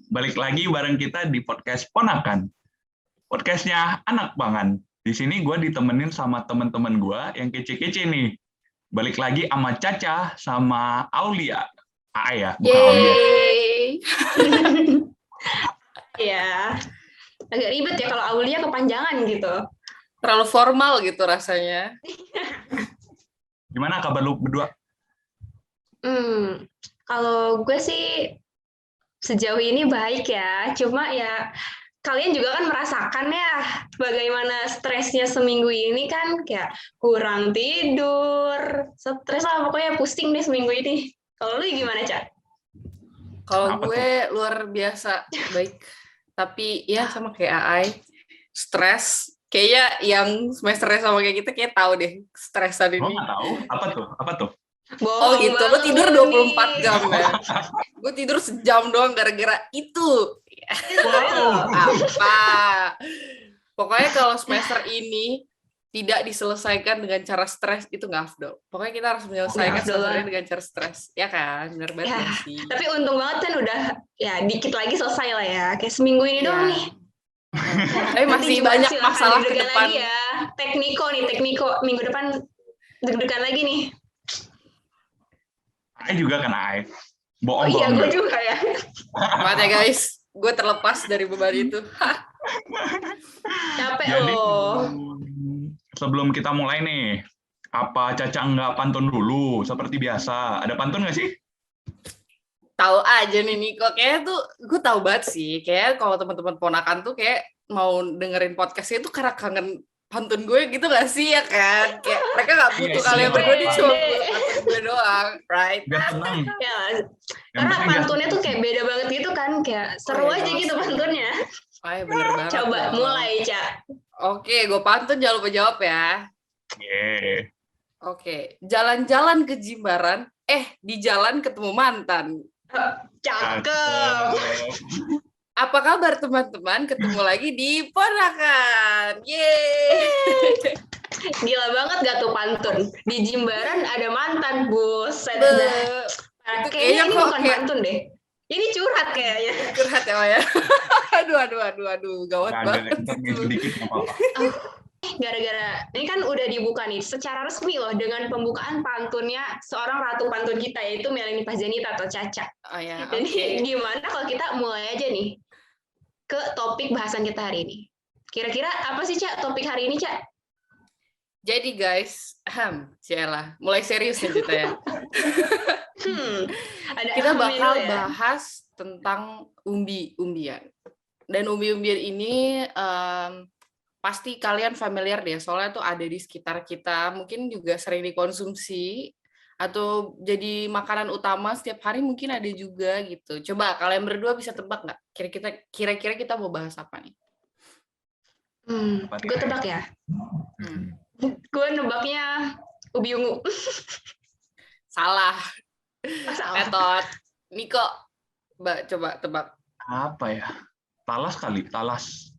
balik lagi bareng kita di podcast Ponakan. Podcastnya Anak Pangan. Di sini gue ditemenin sama teman-teman gue yang kece-kece nih. Balik lagi sama Caca, sama Aulia. Ya, bukan Aulia. Ya, agak ribet ya kalau Aulia kepanjangan gitu. Terlalu formal gitu rasanya. Gimana kabar lu berdua? Kalau gue sih sejauh ini baik ya. Cuma ya kalian juga kan merasakan ya bagaimana stresnya seminggu ini kan, kayak kurang tidur, stres lah pokoknya, pusing deh seminggu ini. Kalau lu gimana, Cak? Kalau gue luar biasa baik. Tapi ya sama kayak Aai, stres. Kayaknya yang semesternya sama kayak kita kayak tahu deh stresan ini. Gue nggak tahu. Apa tuh? Oh gitu, lu tidur 24 jam ya? Gue tidur sejam doang gara-gara itu. Wow. Apa? Pokoknya kalau semester ini tidak diselesaikan dengan cara stres, itu nggak afdol. Pokoknya kita harus menyelesaikan semester ini dengan cara stres. Ya kan? Bener banget ya, sih. Tapi untung banget kan udah ya dikit lagi selesai lah ya. Kayak seminggu ini doang nih. Tapi masih banyak masalah ke depan. Lagi ya. Tekniko minggu depan deg-degan lagi nih. Ai juga kan Ai. Bohong. Iya, gue juga ya. Maaf ya guys, gue terlepas dari beban itu. Capek loh. Sebelum kita mulai nih, apa Caca nggak pantun dulu seperti biasa? Ada pantun nggak sih? Tahu aja nih Niko, kayaknya tuh gue tahu banget sih. Kayak kalau teman-teman ponakan tuh kayak mau dengerin podcastnya tuh karena kangen pantun gue gitu gak sih, ya kan? Kayak mereka gak butuh kalian berdua, dia cuma pantun gue doang, right? Biar tenang. Ya, karena pantunnya tuh kayak beda banget gitu kan, kayak seru aja gitu pantunnya. Bener banget. Coba mulai, Cak. Oke, gue pantun, jangan lupa jawab ya. Yeah. Oke, jalan-jalan ke Jimbaran, di jalan ketemu mantan. Cakep. Apa kabar teman-teman? Ketemu lagi di Ponakan. Yeay. Gila banget gak tuh pantun? Di Jimbaran ada mantan, buset. Kayaknya ini bukan pantun deh. Ini curhat kayaknya. Curhat ya. Aduh. Gawat banget. Gara-gara ini kan udah dibuka nih secara resmi loh dengan pembukaan pantunnya seorang ratu pantun kita, yaitu Melanie Pazanita atau Caca. Oh ya. Jadi gimana kalau kita mulai aja nih ke topik bahasan kita hari ini. Kira-kira apa sih, Cak, topik hari ini, Cak? Jadi guys, Ciela, mulai serius nih kita ya. Kita bakal bahas tentang umbi-umbian. Dan umbi-umbian ini pasti kalian familiar deh, soalnya tuh ada di sekitar kita, mungkin juga sering dikonsumsi, atau jadi makanan utama setiap hari mungkin ada juga gitu. Coba kalian berdua bisa tebak nggak? Kira-kira kita mau bahas apa nih? Gue tebak ya. Gue nebaknya ubi ungu. Salah. Metot. Niko, coba tebak. Apa ya? Talas kali, talas.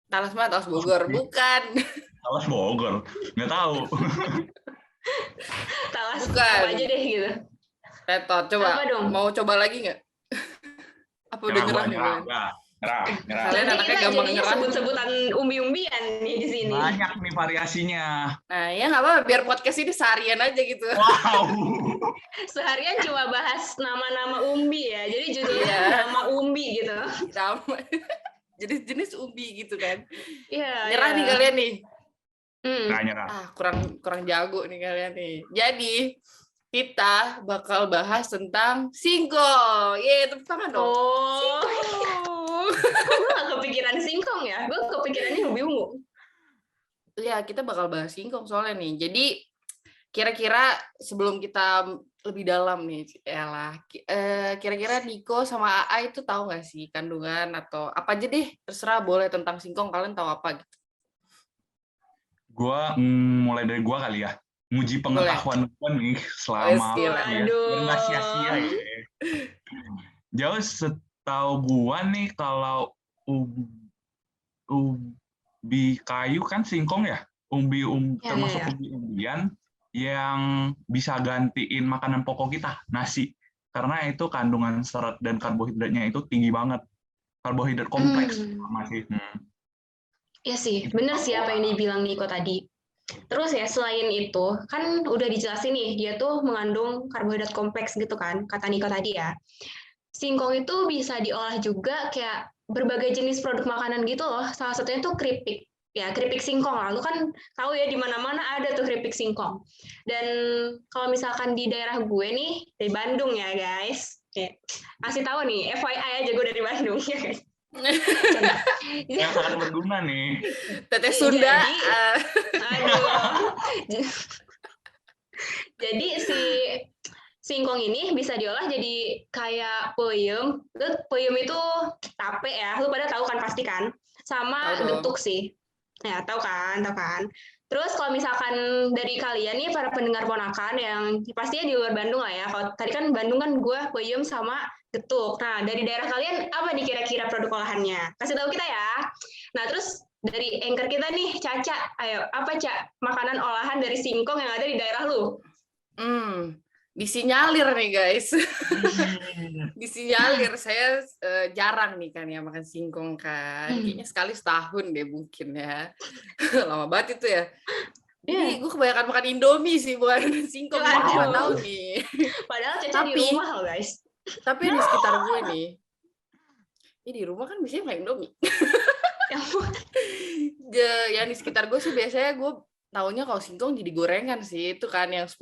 Talas mana? Talas Bogor? Bukan. Talas Bogor? Nggak tahu. Talas bukan. Apa aja deh gitu. Metot, coba. Mau coba lagi nggak? Apa udah nyerah nih? Nyerah. Kalian anaknya gampang nyerah. Sebut-sebutan umbi-umbian nih di sini. Banyak nih variasinya. Nah, ya nggak apa-apa. Biar podcast ini seharian aja gitu. Wow. Seharian cuma bahas nama-nama umbi ya. Jadi judulnya nama umbi gitu. Jadi jenis umbi gitu kan. Iya. Nyerah nih kalian nih. Nyerah. Kurang jago nih kalian nih. Jadi kita bakal bahas tentang singkong. Tepuk tangan dong. Gue gak kepikiran singkong ya. Gue kepikirannya ubi ungu. Ya, kita bakal bahas singkong soalnya nih. Jadi kira-kira sebelum kita lebih dalam nih, kira-kira Niko sama AA itu tahu nggak sih kandungan atau apa aja deh, terserah, boleh tentang singkong, kalian tahu apa gitu? Gua mulai dari gua kali ya, nguji pengetahuan gua nih selama nggak sia-sia ya. Jauh setahu gua nih kalau ubi kayu kan singkong ya, termasuk umbi-umbian yang bisa gantiin makanan pokok kita, nasi. karena itu kandungan serat dan karbohidratnya itu tinggi banget. Karbohidrat kompleks masih. Iya sih, bener sih apa yang dibilang Niko tadi. Terus ya selain itu, kan udah dijelasin nih, dia tuh mengandung karbohidrat kompleks gitu kan, kata Niko tadi ya. Singkong itu bisa diolah juga kayak berbagai jenis produk makanan gitu loh. Salah satunya tuh keripik. Ya, keripik singkong lah. Lu kan tahu ya di mana-mana ada tuh keripik singkong. Dan kalau misalkan di daerah gue nih, dari Bandung ya guys. Kasih tahu nih, FYI aja gue dari Bandung ya kan. Yang sangat berguna nih. Teteh Sunda. Aduh. Jadi si singkong ini bisa diolah jadi kayak peyem. Peyem itu tape ya. Lu pada tahu kan pasti kan? Sama getuk sih. Ya, tahu kan, tahu kan. Terus kalau misalkan dari kalian nih para pendengar ponakan yang pastinya di luar Bandung lah ya. Kalau tadi kan Bandung kan gue peyem sama getuk. Nah, dari daerah kalian apa nih kira-kira produk olahannya? Kasih tahu kita ya. Nah, terus dari anchor kita nih, Caca, ayo apa Cak makanan olahan dari singkong yang ada di daerah lu? Disinyalir nih guys. Disinyalir. Saya jarang nih kan ya makan singkong kan. Kayaknya sekali setahun deh mungkin ya. Lama banget itu ya. Jadi gue kebanyakan makan Indomie sih, bukan singkong. Nggak tahu nih. Padahal Caca di rumah loh guys. Tapi di sekitar gue nih, ini di rumah kan biasanya makan Indomie. Yang di sekitar gue sih biasanya gue taunya kalau singkong jadi gorengan sih, itu kan yang 10.000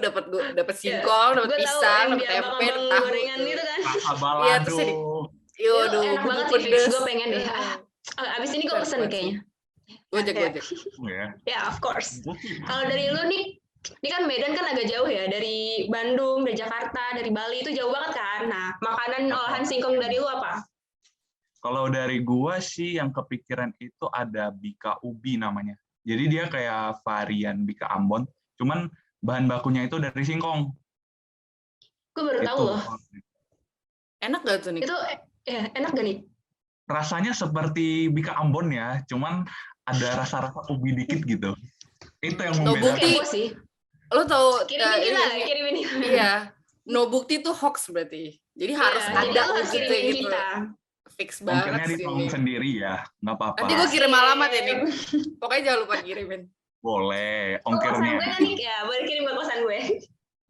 dapat singkong, dapat pisang, dapat tempe, tahu gorengan gitu kan. Iya, terus enak banget sih, fix gue pengen deh. Abis ini gue pesen kayaknya. Gojek. Ya, of course. Kalau dari lu nih, ini kan Medan kan agak jauh ya, dari Bandung, dari Jakarta, dari Bali, itu jauh banget kan. Nah, makanan olahan singkong dari lu apa? Kalau dari gua sih yang kepikiran itu ada bika ubi namanya. Jadi dia kayak varian bika Ambon, cuman bahan bakunya itu dari singkong. Gue baru tahu loh. Enak gak tuh nih? Itu ya enak gak nih? Rasanya seperti bika Ambon ya, cuman ada rasa-rasa ubi dikit gitu. Itu yang membedakan. Sih. Lo tau kirimin kita. Iya. No bukti tuh hoax berarti. Jadi harus ada gitu kita. Fix banget ongkirnya ditanggung sendiri ya, nggak apa-apa. Nanti gue kirim alamat ya nih. Pokoknya jangan lupa kirimin. Boleh, ongkirnya. Kosan gue nih ya, boleh kirim ke kosan gue.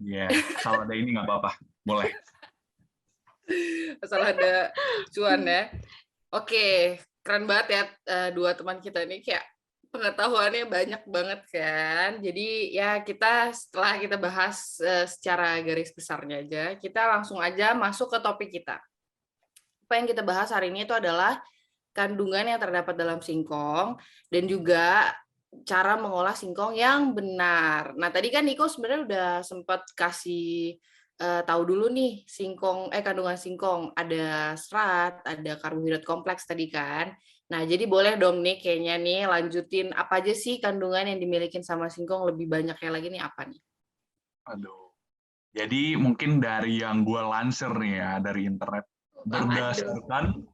Iya, asal ada ini nggak apa-apa, boleh. Asal ada cuan ya. Oke, keren banget ya dua teman kita ini kayak pengetahuannya banyak banget kan. Jadi ya kita setelah kita bahas secara garis besarnya aja, kita langsung aja masuk ke topik kita. Apa yang kita bahas hari ini itu adalah kandungan yang terdapat dalam singkong dan juga cara mengolah singkong yang benar. Nah, tadi kan Niko sebenarnya udah sempat kasih tahu dulu nih kandungan singkong, ada serat, ada karbohidrat kompleks tadi kan. Nah, jadi boleh dong nih kayaknya nih lanjutin apa aja sih kandungan yang dimiliki sama singkong, lebih banyaknya lagi nih apa nih? Aduh. Jadi mungkin dari yang gue lansir nih ya dari internet, berdasarkan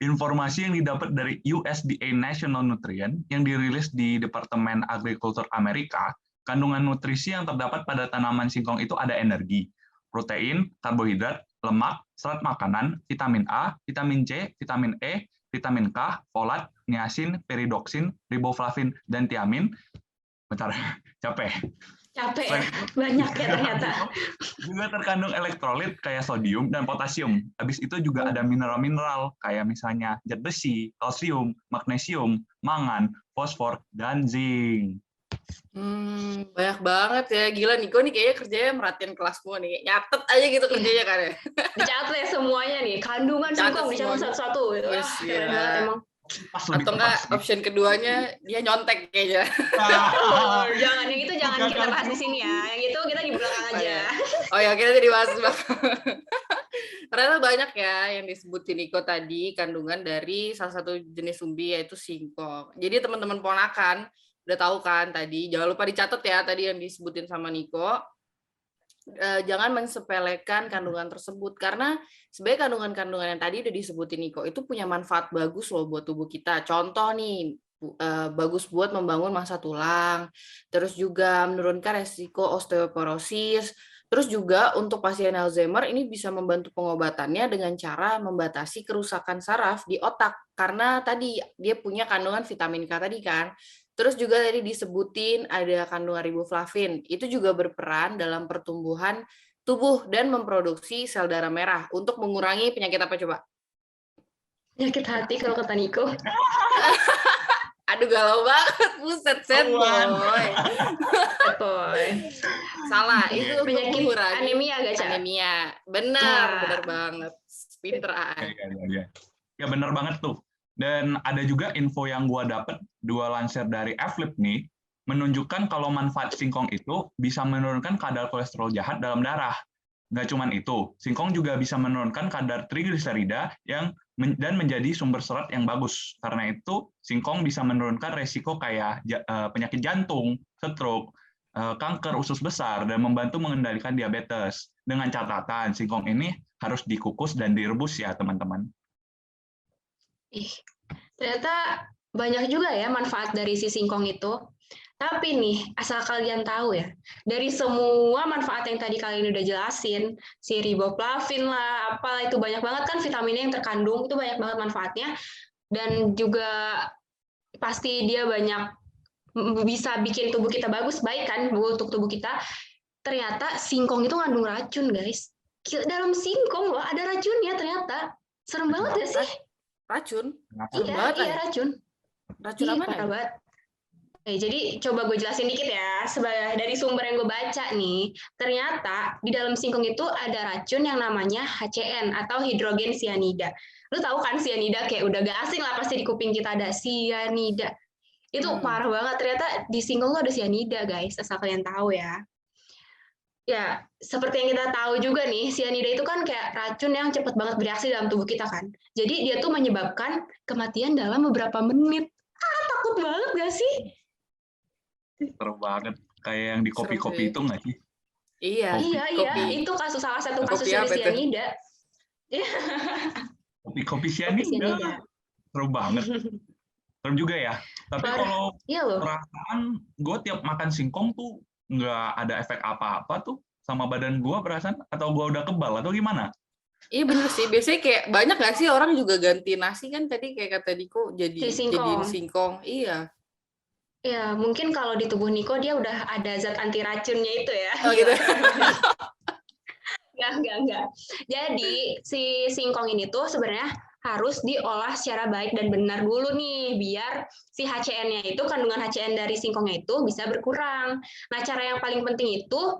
informasi yang didapat dari USDA National Nutrient yang dirilis di Departemen Agrikultur Amerika, kandungan nutrisi yang terdapat pada tanaman singkong itu ada energi, protein, karbohidrat, lemak, serat makanan, vitamin A, vitamin C, vitamin E, vitamin K, folat, niacin, peridoksin, riboflavin, dan tiamin. Bentar, capek ya, banyak ya ternyata. Juga terkandung elektrolit kayak sodium dan potasium. Habis itu juga ada mineral-mineral kayak misalnya zat besi, kalsium, magnesium, mangan, fosfor, dan zinc. Banyak banget ya. Gila, Niko nih kayaknya kerjanya merhatiin kelas semua nih. Nyatet aja gitu kerjanya kan ya. Dicatat ya semuanya nih. Kandungan singkong dicatat satu-satu. Keren banget emang. Atau enggak option keduanya dia nyontek kayaknya. Jangan yang itu jangan kita bahas di sini ya. Yang itu kita di belakang aja. Oh ya, kita jadi bahas. Ternyata banyak ya yang disebutin Niko tadi kandungan dari salah satu jenis umbi yaitu singkong. Jadi teman-teman ponakan udah tahu kan tadi, jangan lupa dicatat ya tadi yang disebutin sama Niko. Jangan mensepelekan kandungan tersebut karena sebenarnya kandungan-kandungan yang tadi udah disebutin Niko itu punya manfaat bagus loh buat tubuh kita. Contoh nih, bagus buat membangun massa tulang, terus juga menurunkan resiko osteoporosis, Terus juga untuk pasien Alzheimer ini bisa membantu pengobatannya dengan cara membatasi kerusakan saraf di otak karena tadi dia punya kandungan vitamin K tadi kan. Terus juga tadi disebutin ada kandungan riboflavin. Itu juga berperan dalam pertumbuhan tubuh dan memproduksi sel darah merah untuk mengurangi penyakit apa coba? Penyakit hati kalau kata Niko. Aduh galau banget, buset set boy. Salah, itu untuk Penyakit mengurangi anemia gak, Ca? anemia. Benar banget. Pinter Ya benar banget tuh. Dan ada juga info yang gua dapet, dua lansir dari Flip nih, menunjukkan kalau manfaat singkong itu bisa menurunkan kadar kolesterol jahat dalam darah. Nggak cuma itu, singkong juga bisa menurunkan kadar trigliserida dan menjadi sumber serat yang bagus. Karena itu, singkong bisa menurunkan resiko kayak penyakit jantung, stroke, kanker usus besar, dan membantu mengendalikan diabetes. Dengan catatan, singkong ini harus dikukus dan direbus ya, teman-teman. Ternyata banyak juga ya manfaat dari si singkong itu. Tapi nih, asal kalian tahu ya, dari semua manfaat yang tadi kalian udah jelasin, si riboflavin lah, apa itu banyak banget kan vitaminnya yang terkandung, itu banyak banget manfaatnya. Dan juga pasti dia banyak bisa bikin tubuh kita bagus, baik kan untuk tubuh kita. Ternyata singkong itu ngandung racun, guys. Dalam singkong loh, ada racunnya ternyata. Serem banget ya sih? Racun? Iya, racun. Racun apa banget. Jadi coba gue jelasin dikit ya, dari sumber yang gue baca nih, ternyata di dalam singkong itu ada racun yang namanya HCN atau hidrogen cyanida. Lu tahu kan cyanida, kayak udah gak asing lah pasti di kuping kita ada cyanida. Itu parah banget, ternyata di singkong tuh ada cyanida guys, asal kalian tahu ya. Ya, seperti yang kita tahu juga nih, cyanida itu kan kayak racun yang cepat banget bereaksi dalam tubuh kita kan. Jadi dia tuh menyebabkan kematian dalam beberapa menit. Takut banget gak sih? Seru banget, kayak yang di kopi-kopi itu nggak sih? Iya, itu salah satu kasus dari cyanida. Kopi cyanida, seru banget. Serem juga ya. Tapi kalau perasaan gue tiap makan singkong tuh nggak ada efek apa-apa tuh sama badan gue perasaan, atau gue udah kebal atau gimana? Iya bener sih, biasanya kayak banyak nggak sih orang juga ganti nasi kan tadi kayak kata Niko jadiin singkong. Iya. Ya, mungkin kalau di tubuh Niko dia udah ada zat anti racunnya itu ya. Oh gitu. Enggak. Jadi si singkong ini tuh sebenarnya harus diolah secara baik dan benar dulu nih, biar si HCN-nya itu, kandungan HCN dari singkongnya itu bisa berkurang. Nah, cara yang paling penting itu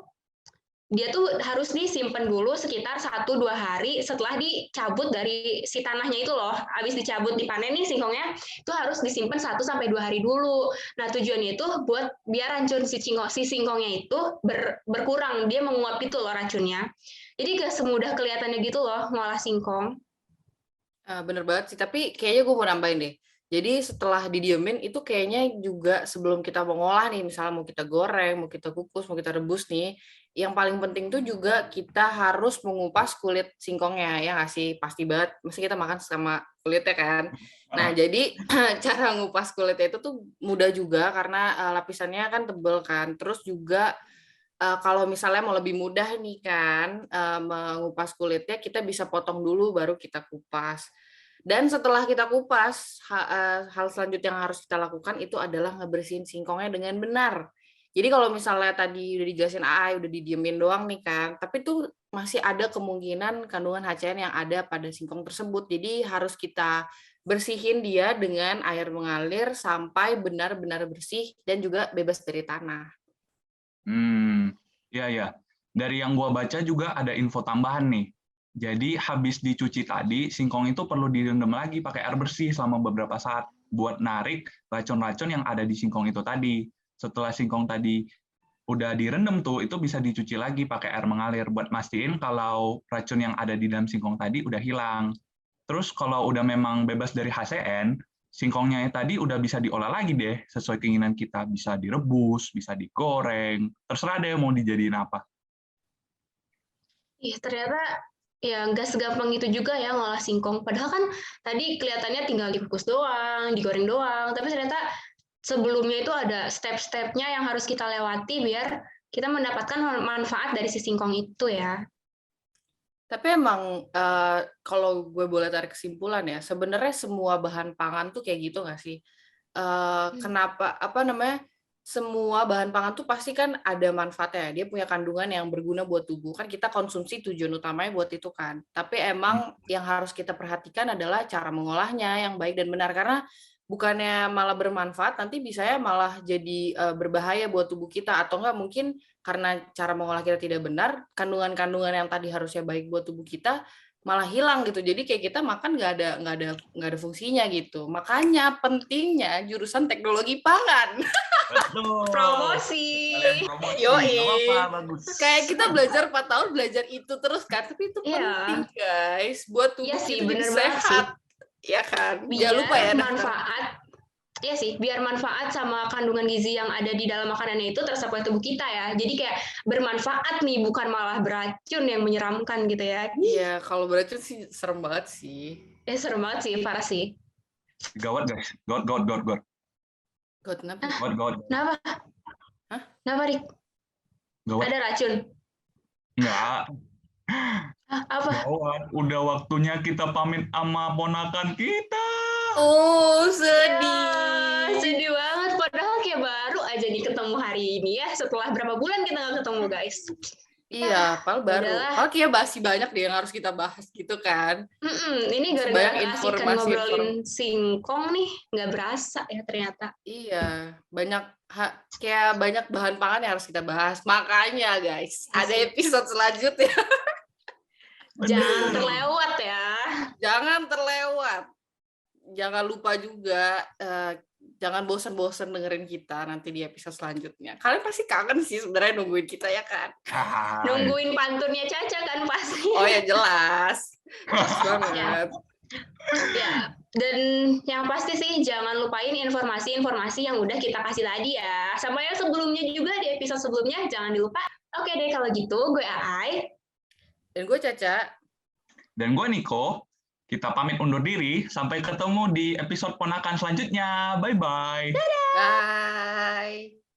dia tuh harus disimpan dulu sekitar 1-2 hari setelah dicabut dari si tanahnya itu loh. Habis dicabut, dipanen nih singkongnya, itu harus disimpan 1-2 hari dulu. Nah, tujuannya itu buat biar racun si singkongnya itu berkurang, dia menguap itu loh racunnya. Jadi gak semudah kelihatannya gitu loh ngolah singkong. Bener banget sih, tapi kayaknya gue mau nambahin deh. Jadi setelah didiemin itu kayaknya juga sebelum kita mau ngolah nih, misalnya mau kita goreng, mau kita kukus, mau kita rebus nih, yang paling penting tuh juga kita harus mengupas kulit singkongnya, ya nggak sih? Pasti banget, mesti kita makan sama kulitnya kan. Nah, jadi cara ngupas kulitnya itu tuh mudah juga karena lapisannya kan tebel kan. Terus juga kalau misalnya mau lebih mudah nih kan mengupas kulitnya, kita bisa potong dulu baru kita kupas. Dan setelah kita kupas, hal selanjutnya yang harus kita lakukan itu adalah ngebersihin singkongnya dengan benar. Jadi kalau misalnya tadi udah dijelasin udah didiemin doang nih kan, tapi tuh masih ada kemungkinan kandungan HCN yang ada pada singkong tersebut. Jadi harus kita bersihin dia dengan air mengalir sampai benar-benar bersih dan juga bebas dari tanah. Ya. Dari yang gua baca juga ada info tambahan nih. Jadi habis dicuci tadi, singkong itu perlu direndam lagi pakai air bersih selama beberapa saat buat narik racun-racun yang ada di singkong itu tadi. Setelah singkong tadi udah direndam tuh, itu bisa dicuci lagi pakai air mengalir buat mastiin kalau racun yang ada di dalam singkong tadi udah hilang. Terus kalau udah memang bebas dari HCN, singkongnya tadi udah bisa diolah lagi deh sesuai keinginan kita. Bisa direbus, bisa digoreng, terserah deh mau dijadiin apa. Ternyata ya nggak segampang itu juga ya ngolah singkong. Padahal kan tadi kelihatannya tinggal dikukus doang, digoreng doang. Tapi ternyata sebelumnya itu ada step-stepnya yang harus kita lewati biar kita mendapatkan manfaat dari si singkong itu ya. Tapi emang kalau gue boleh tarik kesimpulan ya, sebenarnya semua bahan pangan tuh kayak gitu nggak sih? Kenapa semua bahan pangan tuh pasti kan ada manfaatnya. Dia punya kandungan yang berguna buat tubuh. Kan kita konsumsi tujuan utamanya buat itu kan. Tapi emang yang harus kita perhatikan adalah cara mengolahnya yang baik dan benar, karena bukannya malah bermanfaat, nanti bisanya malah jadi berbahaya buat tubuh kita, atau enggak mungkin karena cara mengolah kita tidak benar, kandungan-kandungan yang tadi harusnya baik buat tubuh kita malah hilang gitu. Jadi kayak kita makan nggak ada fungsinya gitu. Makanya pentingnya jurusan teknologi pangan. Betul. Promosi. Kalian promosi. Yoi. Nggak apa-apa, bagus. Kayak kita belajar 4 tahun belajar itu terus kan, tapi itu penting guys buat tubuh Iya sih, kita bener jadi banget sehat. Ya kan? Biar Jangan lupa ya manfaat. Iya sih, biar manfaat sama kandungan gizi yang ada di dalam makanannya itu terserap tubuh kita ya. Jadi kayak bermanfaat nih, bukan malah beracun yang menyeramkan gitu ya. Iya, kalau beracun sih serem banget sih. Serem banget sih, parah sih. Gawat guys, gawat. God, kenapa? Gawat. Kenapa? Hah? Kenapa, Rik? Gawat. Ada racun? Enggak. Apa? Gawat. Udah waktunya kita pamit sama ponakan kita. Oh, sedih. Ya, sedih banget. Padahal kayak baru aja nih ketemu hari ini ya. Setelah berapa bulan kita nggak ketemu, guys. Iya, padahal baru. Udahlah. Padahal kayak masih banyak deh yang harus kita bahas gitu kan. Ini Banyak gara-gara asikan informasi, ngobrolin singkong nih, nggak berasa ya ternyata. Iya, kayak banyak bahan pangan yang harus kita bahas. Makanya guys, ada episode selanjutnya. Jangan terlewat ya. Jangan terlewat. Jangan lupa juga, jangan bosan-bosan dengerin kita nanti di episode selanjutnya. Kalian pasti kangen sih sebenarnya nungguin kita ya kan? Nungguin pantunnya Caca kan pasti. Oh ya jelas. Jelas banget. Ya, dan yang pasti sih jangan lupain informasi-informasi yang udah kita kasih tadi ya. Sama yang sebelumnya juga di episode sebelumnya jangan dilupa. Oke deh kalau gitu, gue Aai. Dan gue Caca. Dan gue Niko. Kita pamit undur diri. Sampai ketemu di episode ponakan selanjutnya. Bye-bye. Bye.